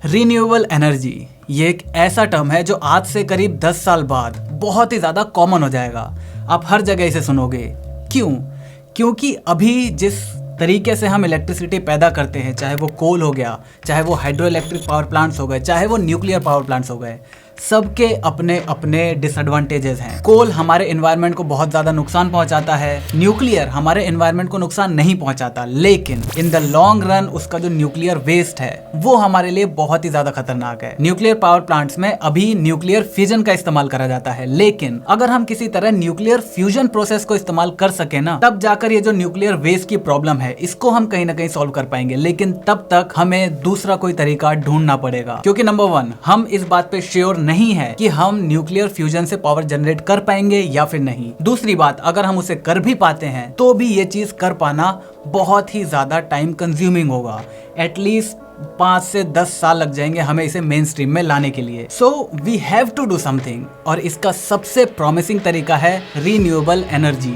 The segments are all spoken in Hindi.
रिन्यूएबल एनर्जी ये एक ऐसा टर्म है जो आज से करीब 10 साल बाद बहुत ही ज़्यादा कॉमन हो जाएगा। आप हर जगह इसे सुनोगे। क्यों? क्योंकि अभी जिस तरीके से हम इलेक्ट्रिसिटी पैदा करते हैं, चाहे वो कोल हो गया, चाहे वो हाइड्रो इलेक्ट्रिक पावर प्लांट्स हो गए, चाहे वो न्यूक्लियर पावर प्लांट्स हो गए, सबके अपने अपने डिसएडवांटेजेस हैं। कोल हमारे एनवायरनमेंट को बहुत ज़्यादा नुकसान पहुंचाता है, न्यूक्लियर हमारे एनवायरनमेंट को नुकसान नहीं पहुंचाता, लेकिन इन द लॉन्ग रन उसका जो न्यूक्लियर वेस्ट है वो हमारे लिए बहुत ही ज़्यादा खतरनाक है। न्यूक्लियर पावर प्लांट्स में अभी न्यूक्लियर फ्यूजन का इस्तेमाल करा जाता है, लेकिन अगर हम किसी तरह न्यूक्लियर फ्यूजन प्रोसेस को इस्तेमाल कर सके ना, तब जाकर ये जो न्यूक्लियर वेस्ट की प्रॉब्लम है इसको हम कहीं ना कहीं सॉल्व कर पाएंगे। लेकिन तब तक हमें दूसरा कोई तरीका ढूंढना पड़ेगा, क्योंकि नंबर 1 हम इस बात पे श्योर नहीं है कि हम न्यूक्लियर फ्यूजन से पावर जनरेट कर पाएंगे या फिर नहीं। दूसरी बात, अगर हम उसे कर भी पाते हैं तो भी ये चीज कर पाना बहुत ही ज्यादा टाइम कंज्यूमिंग होगा। एटलीस्ट 5 से 10 साल लग जाएंगे हमें इसे मेन स्ट्रीम में लाने के लिए। So we have to do something, और इसका सबसे प्रॉमिसिंग तरीका है रिन्यूएबल एनर्जी।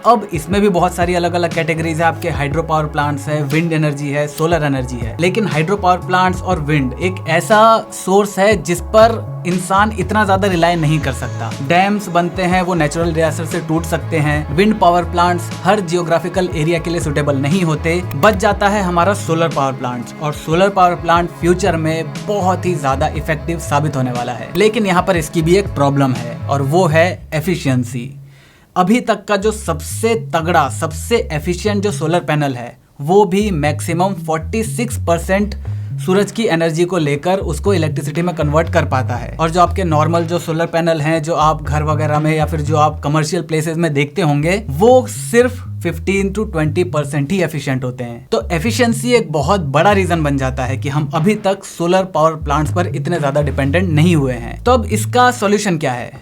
अब इसमें भी बहुत सारी अलग अलग कैटेगरीज है। आपके हाइड्रो पावर प्लांट्स है, विंड एनर्जी है, सोलर एनर्जी है। लेकिन हाइड्रो पावर प्लांट्स और विंड एक ऐसा सोर्स है जिस पर इंसान इतना ज्यादा रिलाय नहीं कर सकता। डैम्स बनते हैं वो नेचुरल डिजास्टर से टूट सकते हैं। विंड पावर प्लांट्स हर जियोग्राफिकल एरिया के लिए सुटेबल नहीं होते। बच जाता है हमारा सोलर पावर प्लांट्स, और सोलर पावर प्लांट फ्यूचर में बहुत ही ज्यादा इफेक्टिव साबित होने वाला है। लेकिन यहाँ पर इसकी भी एक प्रॉब्लम है, और वो है एफिशिएंसी। अभी तक का जो सबसे तगड़ा, सबसे एफिशिएंट जो सोलर पैनल है वो भी मैक्सिमम 46% सूरज की एनर्जी को लेकर उसको इलेक्ट्रिसिटी में कन्वर्ट कर पाता है। और जो आपके नॉर्मल जो सोलर पैनल हैं, जो आप घर वगैरह में या फिर जो आप कमर्शियल प्लेसेस में देखते होंगे, वो सिर्फ 15 to 20% ही एफिशिएंट होते हैं। तो एफिशिएंसी एक बहुत बड़ा रीजन बन जाता है कि हम अभी तक सोलर पावर प्लांट्स पर इतने ज्यादा डिपेंडेंट नहीं हुए हैं। तो अब इसका सॉल्यूशन क्या है?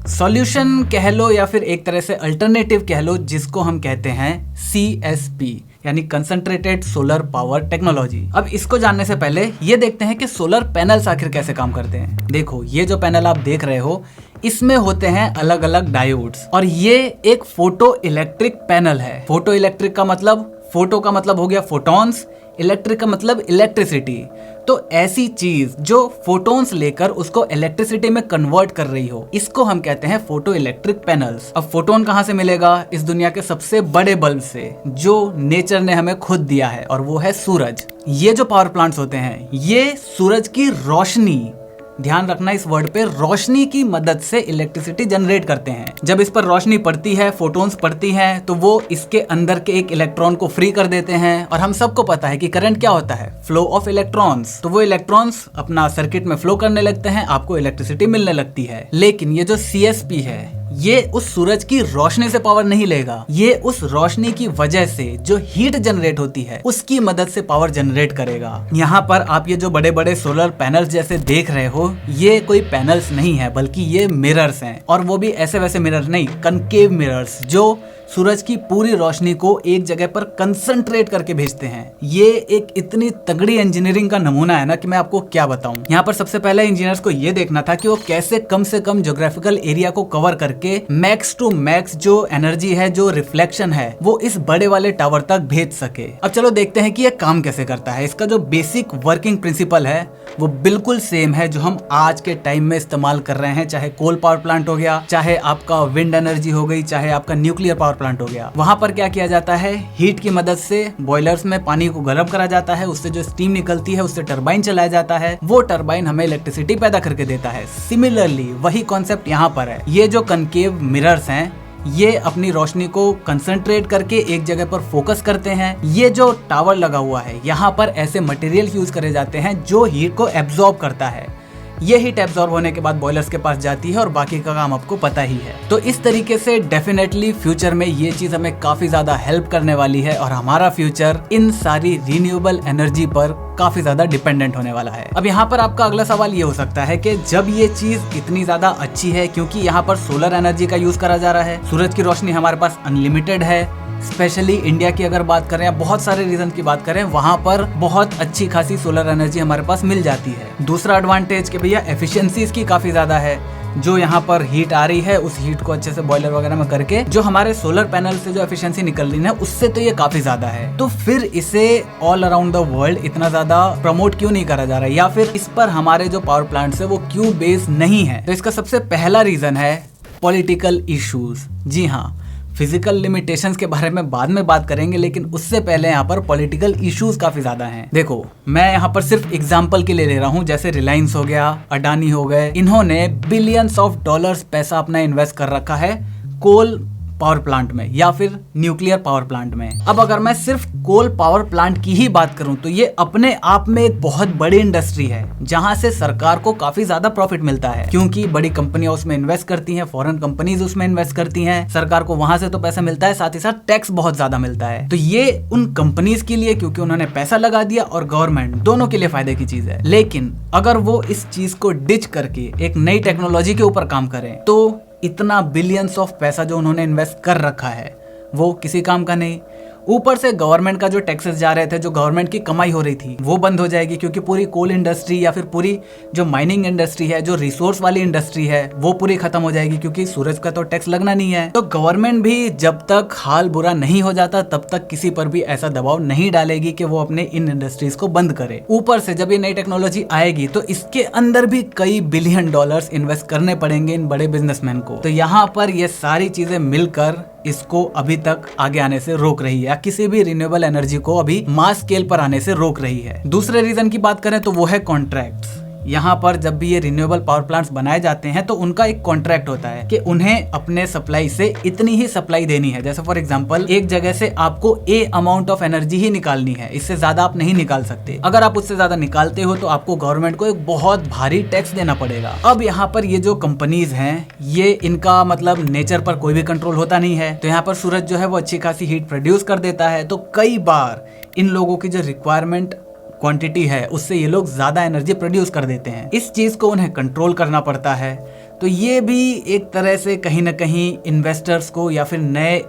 सॉल्यूशन कह लो या फिर एक तरह से अल्टरनेटिव कह लो, जिसको हम कहते हैं CSP, यानी कंसंट्रेटेड सोलर पावर टेक्नोलॉजी। अब इसको जानने से पहले ये देखते हैं कि सोलर पैनल्स आखिर कैसे काम करते हैं। देखो, ये जो पैनल आप देख रहे हो इसमें होते हैं अलग अलग डायोड्स, और ये एक फोटो इलेक्ट्रिक पैनल है। फोटो इलेक्ट्रिक का मतलब, फोटो का मतलब हो गया फोटॉन्स, इलेक्ट्रिक का मतलब इलेक्ट्रिसिटी। तो ऐसी चीज जो फोटॉन्स लेकर उसको इलेक्ट्रिसिटी में कन्वर्ट कर रही हो, इसको हम कहते हैं फोटो इलेक्ट्रिक पैनल्स। अब फोटोन कहां से मिलेगा? इस दुनिया के सबसे बड़े बल्ब से, जो नेचर ने हमें खुद दिया है, और वो है सूरज। ये जो पावर प्लांट्स होते हैं ये सूरज की रोशनी, ध्यान रखना इस वर्ड पे, रोशनी की मदद से इलेक्ट्रिसिटी जनरेट करते हैं। जब इस पर रोशनी पड़ती है, फोटॉन्स पड़ती हैं, तो वो इसके अंदर के एक इलेक्ट्रॉन को फ्री कर देते हैं। और हम सबको पता है कि करंट क्या होता है? Flow of electrons. तो वो इलेक्ट्रॉन्स अपना सर्किट में फ्लो करने लगते हैं, आपको इलेक्ट्रिसिटी मिलने लगती है। लेकिन ये जो CSP है ये उस सूरज की रोशनी से पावर नहीं लेगा, ये उस रोशनी की वजह से जो हीट जनरेट होती है उसकी मदद से पावर जनरेट करेगा। यहाँ पर आप ये जो बड़े बड़े सोलर पैनल्स जैसे देख रहे हो, ये कोई पैनल्स नहीं है, बल्कि ये मिरर्स हैं। और वो भी ऐसे वैसे मिरर नहीं, कनकेव मिरर्स, जो सूरज की पूरी रोशनी को एक जगह पर कंसंट्रेट करके भेजते हैं। ये एक इतनी तगड़ी इंजीनियरिंग का नमूना है ना कि मैं आपको क्या बताऊं। यहाँ पर सबसे पहले इंजीनियर्स को ये देखना था कि वो कैसे कम से कम ज्योग्राफिकल एरिया को कवर करके मैक्स टू मैक्स जो एनर्जी है, जो रिफ्लेक्शन है, वो इस बड़े वाले टावर तक भेज सके। अब चलो देखते हैं कि ये काम कैसे करता है। इसका जो बेसिक वर्किंग प्रिंसिपल है वो बिल्कुल सेम है जो हम आज के टाइम में इस्तेमाल कर रहे हैं, चाहे कोल पावर प्लांट हो गया, चाहे आपका विंड एनर्जी हो गई, चाहे आपका न्यूक्लियर पावर प्लांट हो गया। वहां पर क्या किया जाता है? हीट की मदद से बॉयलर्स में पानी को गर्म करा जाता है, उससे जो स्टीम निकलती है उससे टरबाइन चलाया जाता है, वो टरबाइन हमें इलेक्ट्रिसिटी पैदा करके देता है। सिमिलरली वही कॉन्सेप्ट यहाँ पर है। ये जो कनकेव मिरर्स हैं ये अपनी रोशनी को कंसंट्रेट करके एक जगह पर फोकस करते हैं। ये जो टावर लगा हुआ है यहाँ पर ऐसे मटेरियल यूज करे जाते हैं जो हीट को एब्जॉर्ब करता है। ये हीट एब्जॉर्ब होने के बाद बॉयलर्स के पास जाती है, और बाकी का काम आपको पता ही है। तो इस तरीके से डेफिनेटली फ्यूचर में ये चीज हमें काफी ज्यादा हेल्प करने वाली है, और हमारा फ्यूचर इन सारी रिन्यूएबल एनर्जी पर काफी ज्यादा डिपेंडेंट होने वाला है। अब यहाँ पर आपका अगला सवाल ये हो सकता है कि जब ये चीज इतनी ज्यादा अच्छी है, क्योंकि यहाँ पर सोलर एनर्जी का यूज करा जा रहा है, सूरज की रोशनी हमारे पास अनलिमिटेड है, स्पेशली इंडिया की अगर बात करें या बहुत सारे रीजन की बात करें, वहां पर बहुत अच्छी खासी सोलर एनर्जी हमारे पास मिल जाती है। दूसरा एडवांटेज कि भैया एफिशिएंसी इसकी काफी ज्यादा है। जो यहाँ पर हीट आ रही है उस हीट को अच्छे से बॉयलर वगैरह में करके जो हमारे सोलर पैनल से जो एफिशिएंसी निकल रही है उससे तो ये काफी ज्यादा है। तो फिर इसे ऑल अराउंड द वर्ल्ड इतना ज्यादा प्रमोट क्यों नहीं करा जा रहा है, या फिर इस पर हमारे जो पावर प्लांट्स है वो क्यों बेस नहीं है? तो इसका सबसे पहला रीजन है पॉलिटिकल इश्यूज। जी हाँ, फिजिकल लिमिटेशंस के बारे में बाद में बात करेंगे, लेकिन उससे पहले यहाँ पर पॉलिटिकल इश्यूज काफी ज्यादा हैं। देखो, मैं यहाँ पर सिर्फ एग्जांपल के लिए ले रहा हूँ, जैसे रिलायंस हो गया, अडानी हो गए, इन्होंने बिलियंस ऑफ डॉलर्स पैसा अपना इन्वेस्ट कर रखा है कोल पावर प्लांट में या फिर न्यूक्लियर पावर प्लांट में। अब अगर मैं सिर्फ कोल पावर प्लांट की ही बात करूं तो ये अपने आप में एक बहुत बड़ी इंडस्ट्री है जहां से सरकार को काफी ज्यादा प्रॉफिट मिलता है, क्योंकि बड़ी कंपनियां उसमें इन्वेस्ट करती हैं, फॉरेन कंपनीज उसमें इन्वेस्ट करती हैं, सरकार को वहां से तो पैसा मिलता है, साथ ही साथ टैक्स बहुत ज्यादा मिलता है। तो ये उन कंपनीज के लिए, क्योंकि उन्होंने पैसा लगा दिया, और गवर्नमेंट दोनों के लिए फायदे की चीज है। लेकिन अगर वो इस चीज को डिच करके एक नई टेक्नोलॉजी के ऊपर काम करें तो इतना बिलियंस ऑफ पैसा जो उन्होंने इन्वेस्ट कर रखा है वो किसी काम का नहीं। ऊपर से गवर्नमेंट का जो टैक्सेस जा रहे थे, जो गवर्नमेंट की कमाई हो रही थी, वो बंद हो जाएगी, क्योंकि पूरी कोल इंडस्ट्री या फिर पूरी जो माइनिंग इंडस्ट्री है, जो रिसोर्स वाली इंडस्ट्री है, वो पूरी खत्म हो जाएगी, क्योंकि सूरज का तो टैक्स लगना नहीं है। तो गवर्नमेंट भी जब तक हाल बुरा नहीं हो जाता तब तक किसी पर भी ऐसा दबाव नहीं डालेगी कि वो अपने इन इंडस्ट्रीज को बंद करे। ऊपर से जब ये नई टेक्नोलॉजी आएगी तो इसके अंदर भी कई बिलियन डॉलर्स इन्वेस्ट करने पड़ेंगे इन बड़े बिजनेसमैन को। तो यहाँ पर ये सारी चीजें मिलकर इसको अभी तक आगे आने से रोक रही है, या किसी भी रिन्यूएबल एनर्जी को अभी मास स्केल पर आने से रोक रही है। दूसरे रीजन की बात करें तो वो है कॉन्ट्रैक्ट्स। यहाँ पर जब भी ये रिन्यूएबल पावर प्लांट्स बनाए जाते हैं तो उनका एक कॉन्ट्रैक्ट होता है कि उन्हें अपने सप्लाई से इतनी ही सप्लाई देनी है। जैसे फॉर एग्जांपल, एक जगह से आपको ए अमाउंट ऑफ एनर्जी ही निकालनी है, इससे ज्यादा आप नहीं निकाल सकते। अगर आप उससे ज्यादा निकालते हो तो आपको गवर्नमेंट को एक बहुत भारी टैक्स देना पड़ेगा। अब यहाँ पर ये जो कंपनीज हैं, ये इनका मतलब नेचर पर कोई भी कंट्रोल होता नहीं है। तो यहाँ पर सूरज जो है वो अच्छी खासी हीट प्रोड्यूस कर देता है, तो कई बार इन लोगों की जो रिक्वायरमेंट क्वांटिटी है उससे ये लोग ज्यादा एनर्जी प्रोड्यूस कर देते हैं। इस चीज को उन्हें कंट्रोल करना पड़ता है। तो ये भी एक तरह से कहीं ना कहीं इन्वेस्टर्स को या फिर नए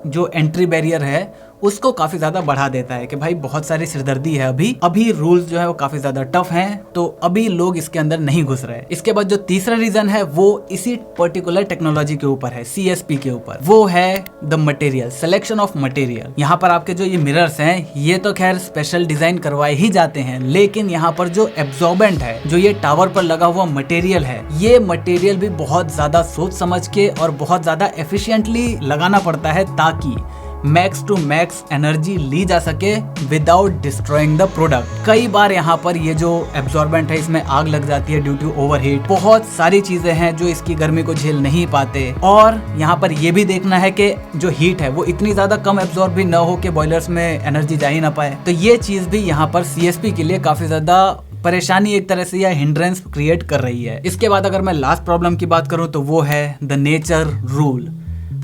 जो एंट्री बैरियर है उसको काफी ज्यादा बढ़ा देता है कि भाई बहुत सारी सिरदर्दी है, अभी रूल्स जो है वो काफी ज्यादा टफ हैं, तो अभी लोग इसके अंदर नहीं घुस रहे। इसके बाद जो तीसरा रीजन है वो इसी पर्टिकुलर टेक्नोलॉजी के ऊपर है, CSP के ऊपर। वो है the material, selection of material. यहाँ पर आपके जो ये मिरर्स हैं ये तो खैर स्पेशल डिजाइन करवाए ही जाते हैं, लेकिन यहाँ पर जो एब्जॉर्बेंट है, जो ये टावर पर लगा हुआ मटेरियल है, ये मटेरियल भी बहुत ज्यादा सोच समझ के और बहुत ज्यादा एफिशिएंटली लगाना पड़ता है ताकि मैक्स टू मैक्स एनर्जी ली जा सके विदाउट डिस्ट्रॉइंग द प्रोडक्ट। कई बार यहाँ पर ये जो एब्जॉर्बेंट है इसमें आग लग जाती है ड्यू टू ओवरहीट। बहुत सारी चीजें हैं जो इसकी गर्मी को झेल नहीं पाते, और यहाँ पर ये भी देखना है कि जो हीट है वो इतनी ज्यादा कम एब्जॉर्ब भी न हो कि बॉयलर्स में एनर्जी जा ही ना पाए। तो ये चीज भी यहाँ पर CSP के लिए काफी ज्यादा परेशानी एक तरह से या हिंड्रेंस क्रिएट कर रही है। इसके बाद अगर मैं लास्ट प्रॉब्लम की बात करूं तो वो है द नेचर रूल।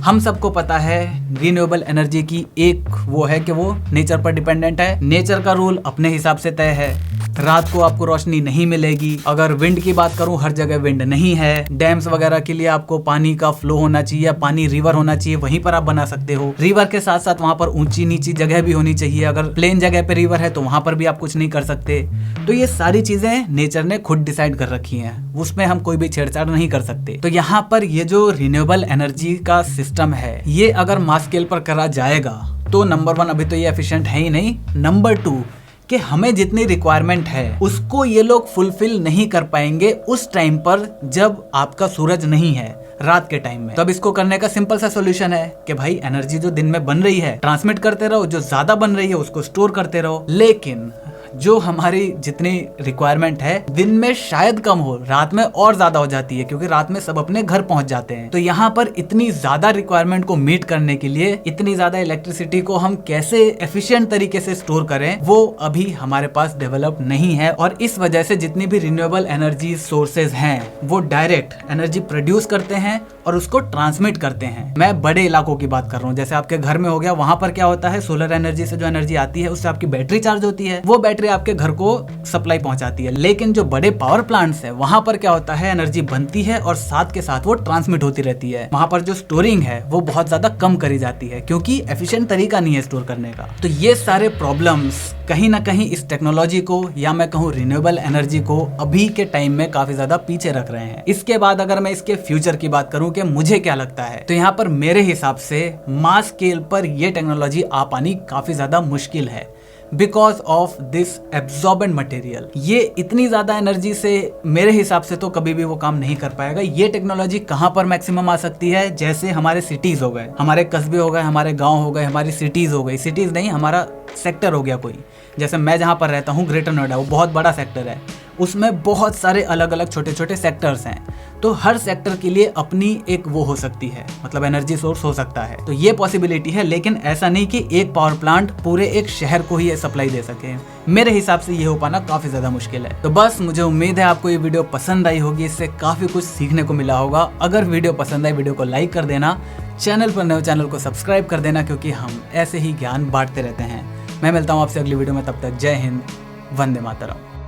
हम सबको पता है रिन्यूएबल एनर्जी की एक वो है कि वो नेचर पर डिपेंडेंट है। नेचर का रूल अपने हिसाब से तय है। रात को आपको रोशनी नहीं मिलेगी। अगर विंड की बात करूं, हर जगह विंड नहीं है। डैम्स वगैरह के लिए आपको पानी का फ्लो होना चाहिए, पानी रिवर होना चाहिए, वहीं पर आप बना सकते हो। रिवर के साथ साथ वहां पर ऊंची नीची जगह भी होनी चाहिए। अगर प्लेन जगह पे रिवर है तो वहां पर भी आप कुछ नहीं कर सकते। तो ये सारी चीजें नेचर ने खुद डिसाइड कर रखी हैं, उसमें हम कोई भी छेड़छाड़ नहीं कर सकते। तो यहाँ पर ये जो रिन्यूएबल एनर्जी का सिस्टम है, ये अगर मास स्केल पर करा जाएगा तो नंबर 1 अभी तो ये एफिशिएंट है ही नहीं। नंबर 2 कि हमें जितनी रिक्वायरमेंट है उसको ये लोग फुलफिल नहीं कर पाएंगे उस टाइम पर जब आपका सूरज नहीं है, रात के टाइम में। तो अब इसको करने का सिंपल सा सोल्यूशन है कि भाई एनर्जी जो दिन में बन रही है ट्रांसमिट करते रहो, जो ज्यादा बन रही है उसको स्टोर करते रहो। लेकिन जो हमारी जितनी रिक्वायरमेंट है दिन में शायद कम हो, रात में और ज्यादा हो जाती है, क्योंकि रात में सब अपने घर पहुंच जाते हैं। तो यहाँ पर इतनी ज्यादा रिक्वायरमेंट को मीट करने के लिए इतनी ज्यादा इलेक्ट्रिसिटी को हम कैसे एफिशिएंट तरीके से स्टोर करें, वो अभी हमारे पास डेवलप नहीं है। और इस वजह से जितनी भी रिन्यूएबल एनर्जी सोर्सेज हैं वो डायरेक्ट एनर्जी प्रोड्यूस करते हैं और उसको ट्रांसमिट करते हैं। मैं बड़े इलाकों की बात कर रहा हूँ, जैसे आपके घर में हो गया, वहां पर क्या होता है, सोलर एनर्जी से जो एनर्जी आती है उससे आपकी बैटरी चार्ज होती है, वो बैटरी आपके घर को सप्लाई पहुंचाती है। लेकिन जो बड़े पावर प्लांट्स है वहां पर क्या होता है, एनर्जी बनती है और साथ के साथ वो ट्रांसमिट होती रहती है। वहां पर जो स्टोरिंग है वो बहुत ज्यादा कम करी जाती है, क्योंकि एफिशिएंट तरीका नहीं है स्टोर करने का। तो ये सारे प्रॉब्लम्स कहीं ना कहीं इस टेक्नोलॉजी को या मैं कहूँ रिन्यूएबल एनर्जी को अभी के टाइम में काफी ज्यादा पीछे रख रहे हैं। इसके बाद अगर मैं इसके फ्यूचर की बात करूं कि मुझे क्या लगता है, तो यहाँ पर मेरे हिसाब से मास स्केल पर यह टेक्नोलॉजी आ पानी काफी ज्यादा मुश्किल है because of this absorbent material. ये इतनी ज्यादा एनर्जी से मेरे हिसाब से तो कभी भी वो काम नहीं कर पाएगा। ये टेक्नोलॉजी कहाँ पर मैक्सिमम आ सकती है, जैसे हमारे सिटीज हो गए, हमारे कस्बे हो गए, हमारे गांव हो गए, हमारी सिटीज हो गई, सिटीज नहीं हमारा सेक्टर हो गया कोई, जैसे मैं जहाँ पर रहता हूँ ग्रेटर नोएडा, वो बहुत बड़ा सेक्टर है, उसमें बहुत सारे अलग अलग छोटे छोटे सेक्टर्स हैं। तो हर सेक्टर के लिए अपनी एक वो हो सकती है, मतलब एनर्जी सोर्स हो सकता है। तो ये पॉसिबिलिटी है, लेकिन ऐसा नहीं कि एक पावर प्लांट पूरे एक शहर को ही सप्लाई दे सके। मेरे हिसाब से ये हो पाना काफी ज्यादा मुश्किल है। तो बस मुझे उम्मीद है आपको ये वीडियो पसंद आई होगी, इससे काफी कुछ सीखने को मिला होगा। अगर वीडियो पसंद आई, वीडियो को लाइक कर देना, चैनल पर नए हो चैनल को सब्सक्राइब कर देना, क्योंकि हम ऐसे ही ज्ञान बांटते रहते हैं। मैं मिलता हूँ आपसे अगली वीडियो में, तब तक जय हिंद, वंदे मातरम।